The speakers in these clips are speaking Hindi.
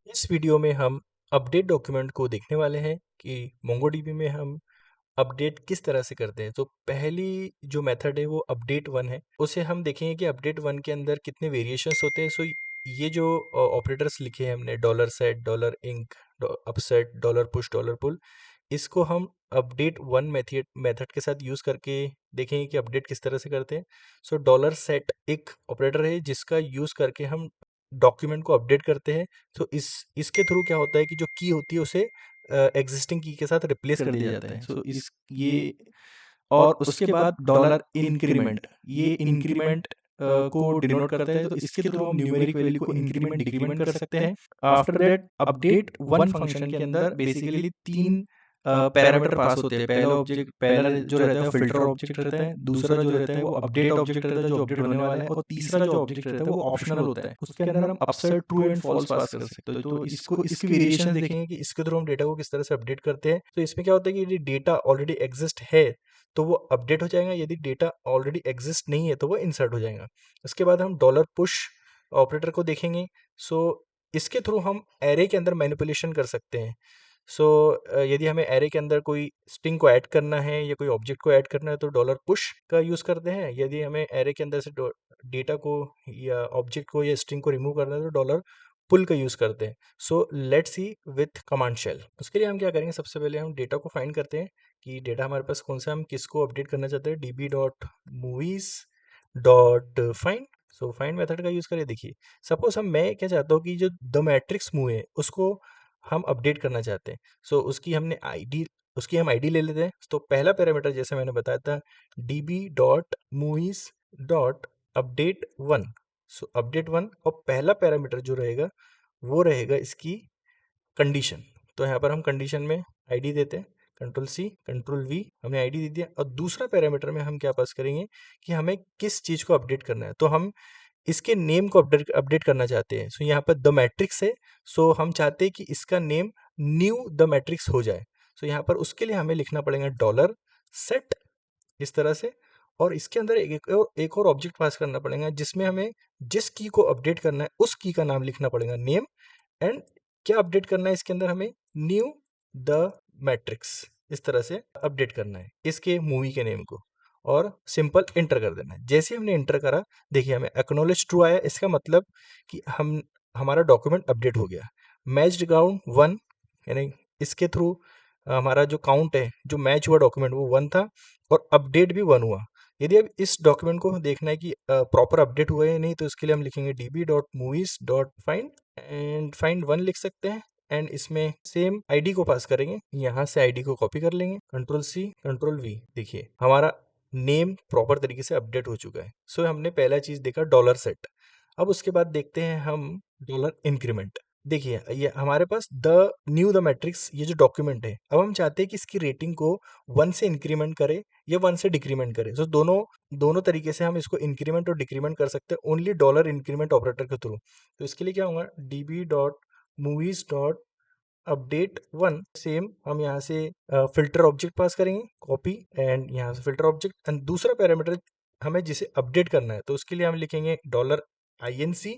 इस वीडियो में हम अपडेट डॉक्यूमेंट को देखने वाले हैं कि मोंगोडीबी में हम अपडेट किस तरह से करते हैं। तो पहली जो मेथड है वो अपडेट वन है। उसे हम देखेंगे कि अपडेट वन के अंदर कितने वेरिएशंस होते हैं। सो ये जो ऑपरेटर्स लिखे हैं हमने, dollar set, dollar inc, upsert, dollar push, dollar pull, इसको हम अपडेट वन मेथड मेथड के साथ यूज़ करके देखेंगे कि अपडेट किस तरह से करते हैं। सो डॉलर सेट एक ऑपरेटर है जिसका यूज़ करके हम डॉक्यूमेंट को अपडेट करते हैं। तो इसके थ्रू क्या होता है कि जो की होती है उसे एग्जिस्टिंग की के साथ रिप्लेस कर दिया जाता है। सो इस ये और उसके बाद डॉलर इंक्रीमेंट, ये इंक्रीमेंट को डिनोट करता है। तो इसके थ्रू हम न्यूमेरिक वैल्यू को इंक्रीमेंट डिक्रीमेंट कर सकते हैं। After that update one function के अंदर बेसिकली तीन पैरामीटर पास होते हैं। पहला जो रहता है फिल्टर ऑब्जेक्ट रहता है, दूसरा जो रहता है वो अपडेट ऑब्जेक्ट रहता है जो अपडेट होने वाला है, और तीसरा जो ऑब्जेक्ट रहता है वो ऑप्शनल होता है। उसके अंदर हम अपसेट, ट्रू एंड फॉल्स पास कर सकते हैं। तो इसकी वेरिएशन देखेंगे कि इसके थ्रू हम डेटा को किस तरह से अपडेट करते हैं। तो इसमें क्या होता है कि यदि डेटा ऑलरेडी एग्जिस्ट है तो वो अपडेट हो जाएगा, यदि डेटा ऑलरेडी एग्जिस्ट नहीं है तो वो इंसर्ट हो जाएगा। उसके बाद हम डॉलर पुश ऑपरेटर को देखेंगे। सो इसके थ्रू हम एरे के अंदर मैनिपुलेशन कर सकते हैं। सो यदि हमें एरे के अंदर कोई स्ट्रिंग को ऐड करना है या कोई ऑब्जेक्ट को ऐड करना है तो डॉलर पुश का यूज़ करते हैं। यदि हमें एरे के अंदर से डेटा को या ऑब्जेक्ट को या स्ट्रिंग को रिमूव करना है तो डॉलर पुल का यूज़ करते हैं। So let's see with command shell. उसके लिए हम क्या करेंगे, सबसे पहले हम डेटा को फाइंड करते हैं कि डेटा हमारे पास कौन सा, हम किसको अपडेट करना चाहते हैं। db.movies.find, सो फाइंड मेथड का यूज़ करिए। देखिए सपोज मैं क्या चाहता हूँ कि जो द मैट्रिक्स मूवी है उसको हम अपडेट करना चाहते हैं। सो उसकी हम आईडी ले लेते हैं। तो पहला पैरामीटर जैसे मैंने बताया था, db.movies.update1। सो अपडेट वन, और पहला पैरामीटर जो रहेगा वो रहेगा इसकी कंडीशन। तो यहाँ पर हम कंडीशन में आईडी देते हैं, कंट्रोल सी कंट्रोल वी, हमने आईडी दे दिया। और दूसरा पैरामीटर में हम क्या पास करेंगे कि हमें किस चीज़ को अपडेट करना है। तो हम इसके नेम को अपडेट अपडेट करना चाहते हैं। सो यहाँ पर द मैट्रिक्स है, सो हम चाहते हैं कि इसका नेम न्यू द मैट्रिक्स हो जाए। सो यहाँ पर उसके लिए हमें लिखना पड़ेगा डॉलर सेट, इस तरह से। और इसके अंदर एक और ऑब्जेक्ट पास करना पड़ेगा जिसमें हमें जिस की को अपडेट करना है उस की का नाम लिखना पड़ेगा, नेम। एंड क्या अपडेट करना है इसके अंदर, हमें न्यू द मैट्रिक्स, इस तरह से अपडेट करना है इसके मूवी के नेम को, और सिंपल इंटर कर देना है। जैसे हमने इंटर करा, देखिए हमें एक्नॉलेज ट्रू आया। इसका मतलब कि हमारा डॉक्यूमेंट अपडेट हो गया। मैच्ड काउंट वन, यानी इसके थ्रू हमारा जो काउंट है, जो मैच हुआ डॉक्यूमेंट वो वन था, और अपडेट भी वन हुआ। यदि अब इस डॉक्यूमेंट को देखना है कि प्रॉपर अपडेट हुआ है या नहीं, तो इसके लिए हम लिखेंगे db.movies.find एंड फाइंड वन लिख सकते हैं। एंड इसमें सेम आईडी को पास करेंगे, यहाँ से आईडी को कॉपी कर लेंगे, कंट्रोल सी कंट्रोल वी। देखिए हमारा नेम प्रॉपर तरीके से अपडेट हो चुका है। सो हमने पहला चीज देखा डॉलर सेट। अब उसके बाद देखते हैं हम डॉलर इंक्रीमेंट। देखिए ये हमारे पास द न्यू द मैट्रिक्स, ये जो डॉक्यूमेंट है, अब हम चाहते हैं कि इसकी रेटिंग को वन से इंक्रीमेंट करे या वन से डिक्रीमेंट करे। सो दोनों दोनों तरीके से हम इसको इंक्रीमेंट और डिक्रीमेंट कर सकते हैं ओनली डॉलर इंक्रीमेंट ऑपरेटर के थ्रू। तो इसके लिए क्या होगा, db.movies.update1, सेम हम यहाँ से फिल्टर ऑब्जेक्ट पास करेंगे, कॉपी, एंड यहाँ से फिल्टर ऑब्जेक्ट, एंड दूसरा पैरामीटर हमें जिसे अपडेट करना है तो उसके लिए हम लिखेंगे डॉलर INC।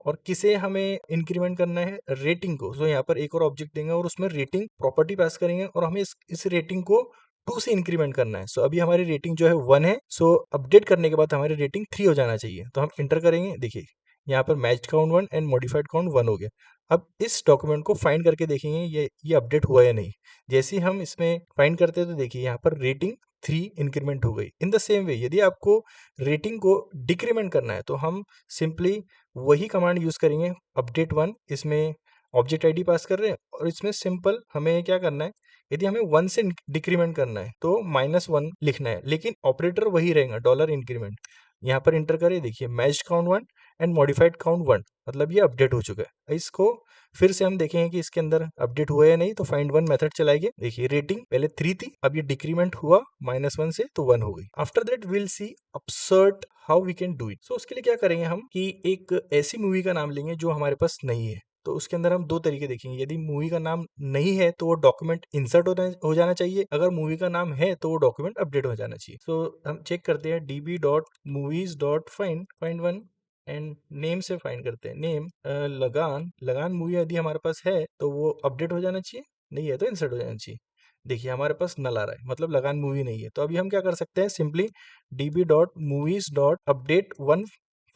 और किसे हमें इंक्रीमेंट करना है, रेटिंग को। सो यहाँ पर एक और ऑब्जेक्ट देंगे और उसमें रेटिंग प्रॉपर्टी पास करेंगे, और हमें इस रेटिंग को टू से इंक्रीमेंट करना है। सो अभी हमारी रेटिंग जो है वन है। सो अपडेट करने के बाद हमारी रेटिंग थ्री हो जाना चाहिए। तो हम इंटर करेंगे, देखिए यहाँ पर match count one and modified count one हो गया। अब इस डॉक्यूमेंट को फाइंड करके देखेंगे ये अपडेट हुआ या नहीं। जैसे ही हम इसमें फाइंड करते हैं तो देखिए यहाँ पर रेटिंग थ्री इंक्रीमेंट हो गई। इन द सेम वे यदि आपको रेटिंग को डिक्रीमेंट करना है तो हम सिंपली वही कमांड यूज करेंगे, अपडेट वन। इसमें ऑब्जेक्ट आईडी पास कर रहे हैं और इसमें सिंपल हमें क्या करना है, यदि हमें वन से डिक्रीमेंट करना है तो -1 लिखना है, लेकिन ऑपरेटर वही रहेगा, डॉलर इंक्रीमेंट। यहाँ पर इंटर करें, देखिए matched count one and modified count one, मतलब ये अपडेट हो चुका है। इसको फिर से हम देखेंगे कि इसके अंदर अपडेट हुआ या नहीं, तो फाइंड वन मेथड चलाएंगे। देखिए रेटिंग पहले थ्री थी, अब ये डिक्रीमेंट हुआ -1 से तो वन हो गई। After that will see upsert how we can do it. So उसके लिए क्या करेंगे हम कि एक ऐसी मूवी का नाम लेंगे जो हमारे पास नहीं है। तो उसके अंदर हम दो तरीके देखेंगे। यदि मूवी का नाम नहीं है तो वो डॉक्यूमेंट इंसर्ट हो जाना चाहिए, अगर मूवी का नाम है तो वो डॉक्यूमेंट अपडेट हो जाना चाहिए। सो हम चेक करते हैं db.movies.find वन। एंड नेम से फाइंड करते हैं। नेम लगान, लगान मूवी यदि हमारे पास है तो वो अपडेट हो जाना चाहिए, नहीं है तो इंसर्ट हो जाना चाहिए। देखिए हमारे पास नल आ रहा है, मतलब लगान मूवी नहीं है। तो अभी हम क्या कर सकते हैं, सिंपली db.movies.update1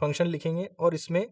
फंक्शन लिखेंगे और इसमें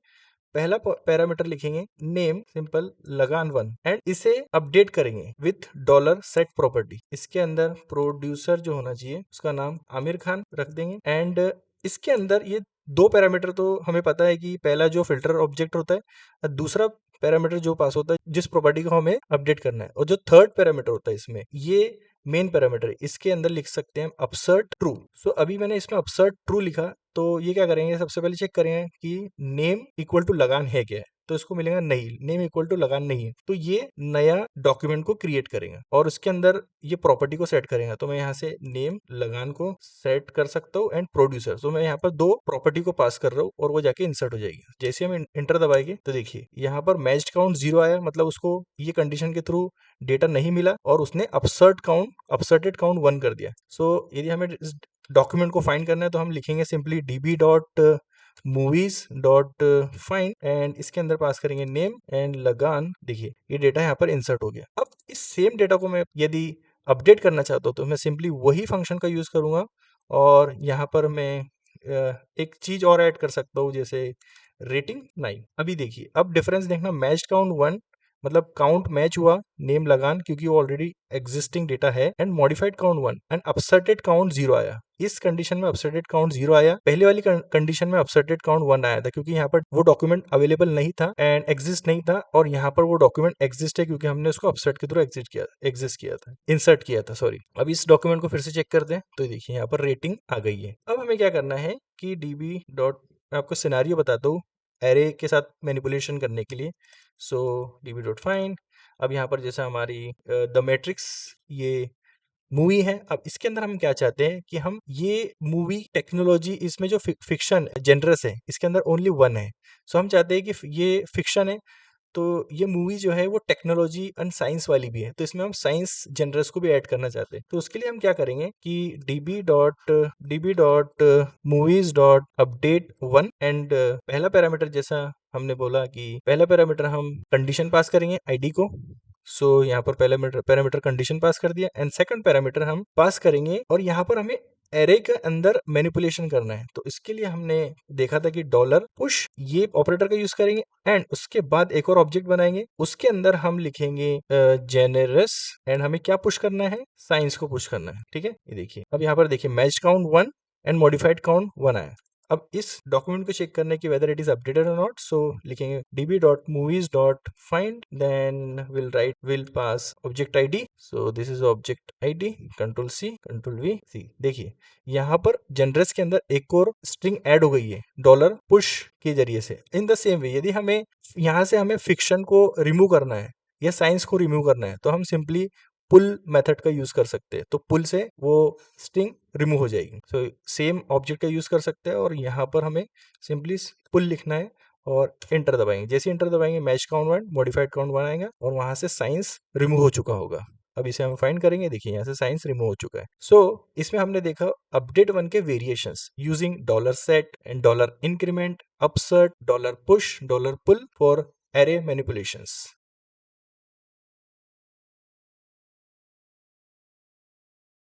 पहला पैरामीटर लिखेंगे नेम, सिंपल लगान वन, एंड इसे अपडेट करेंगे विथ डॉलर सेट प्रॉपर्टी। इसके अंदर प्रोड्यूसर जो होना चाहिए उसका नाम आमिर खान रख देंगे। एंड इसके अंदर ये दो पैरामीटर तो हमें पता है कि पहला जो फिल्टर ऑब्जेक्ट होता है और दूसरा पैरामीटर जो पास होता है जिस प्रॉपर्टी को हमें अपडेट करना है, और जो थर्ड पैरामीटर होता है इसमें, ये मेन पैरामीटर है। इसके अंदर लिख सकते हैं अपसर्ट ट्रू। सो अभी मैंने इसमें अपसर्ट ट्रू लिखा, तो ये क्या करेंगे, सबसे पहले चेक करेंगे कि नेम इक्वल टू लगान है क्या है। तो इसको मिलेगा नहीं, नेम इक्वल टू लगान नहीं है। तो ये नया डॉक्यूमेंट को क्रिएट करेगा और उसके अंदर ये प्रॉपर्टी को सेट करेगा। तो मैं यहाँ से नेम लगान को सेट कर सकता हूँ एंड प्रोड्यूसर। तो मैं यहाँ पर दो प्रॉपर्टी को पास कर रहा हूँ और वो जाके इंसर्ट हो जाएगी। जैसे हम इंटर दबाएंगे तो देखिए यहाँ पर मैच्ड काउंट 0 आया, मतलब उसको ये कंडीशन के थ्रू डेटा नहीं मिला और उसने अपसर्टेड काउंट 1 कर दिया। सो यदि हमें इस डॉक्यूमेंट को फाइंड करना है तो हम लिखेंगे सिंपली db.movies.find एंड इसके अंदर पास करेंगे नेम एंड लगान। देखिए ये डेटा यहाँ पर इंसर्ट हो गया। अब इस सेम डेटा को मैं यदि अपडेट करना चाहता हूँ तो मैं सिंपली वही फंक्शन का यूज करूंगा और यहाँ पर मैं एक चीज और ऐड कर सकता हूँ, जैसे रेटिंग 9। अभी देखिए अब डिफरेंस देखना, मैच्ड काउंट 1 मतलब काउंट मैच हुआ नेम लगान क्योंकि वो ऑलरेडी एग्जिस्टिंग डेटा है, and modified count 1 and upserted count 0 आया। इस कंडीशन में अपसर्टेड काउंट 0 आया, पहले वाली कंडीशन में अपसर्टेड काउंट 1 आया था क्योंकि यहाँ पर वो डॉक्यूमेंट अवेलेबल नहीं था एंड एग्जिस्ट नहीं था, और यहाँ पर वो डॉक्यूमेंट एग्जिस्ट है क्योंकि हमने उसको अपसर्ट के थ्रू एग्जिस्ट किया था, इंसर्ट किया था, सॉरी। अब इस डॉक्यूमेंट को फिर से चेक करते हैं तो देखिए यहाँ पर रेटिंग आ गई है। अब हमें क्या करना है कि डीबी डॉट, मैं आपको सिनेरियो बताता हूँ एरे के साथ मैनिपुलेशन करने के लिए। सो डीबी डॉट फाइंड, अब यहाँ पर जैसा हमारी द मैट्रिक्स ये मूवी है, अब इसके अंदर हम क्या चाहते हैं कि हम ये मूवी टेक्नोलॉजी, इसमें जो फिक्शन जेनरस है इसके अंदर ओनली 1 है। सो हम चाहते हैं कि ये फिक्शन है तो ये मूवी जो है वो टेक्नोलॉजी एंड साइंस वाली भी है, तो इसमें हम साइंस जेनरस को भी ऐड करना चाहते हैं। तो उसके लिए हम क्या करेंगे कि db.movies.update1 एंड पहला पैरामीटर जैसा हमने बोला कि पहला पैरामीटर हम कंडीशन पास करेंगे आईडी को। सो यहाँ पर पहला पैरामीटर कंडीशन पास कर दिया एंड सेकंड पैरामीटर हम पास करेंगे और यहाँ पर हमें एरे के अंदर मैनिपुलेशन करना है। तो इसके लिए हमने देखा था कि डॉलर पुश ये ऑपरेटर का यूज करेंगे एंड उसके बाद एक और ऑब्जेक्ट बनाएंगे, उसके अंदर हम लिखेंगे जेनरस एंड हमें क्या पुश करना है, साइंस को पुश करना है। ठीक है, ये देखिए अब यहाँ पर देखिए match count 1 and modified count 1 आया। अब इस डॉक्यूमेंट को चेक करने की वेदर इट इज अपडेटेड और नॉट, सो लिखेंगे db.movies.find then will pass object ID. So this is object ID, control C control V C. देखिए यहाँ पर जनरस के अंदर एक और स्ट्रिंग ऐड हो गई है डॉलर पुश के जरिए से। इन द सेम वे यदि हमें यहाँ से हमें फिक्शन को रिमूव करना है या साइंस को रिमूव करना है तो हम सिंपली पुल मेथड का यूज कर सकते हैं, तो पुल से वो स्ट्रिंग रिमूव हो जाएगी। सो सेम ऑब्जेक्ट का यूज कर सकते हैं और यहाँ पर हमें सिंपली पुल लिखना है और एंटर दबाएंगे। जैसे एंटर दबाएंगे मैच काउंट 1 मॉडिफाइड काउंट 1 आएगा और वहां से साइंस रिमूव हो चुका होगा। अब इसे हम फाइंड करेंगे, देखिए यहाँ से साइंस रिमूव हो चुका है। सो इसमें हमने देखा अपडेट 1 के variations using dollar set and dollar increment, upsert, dollar push, dollar pull for array manipulations.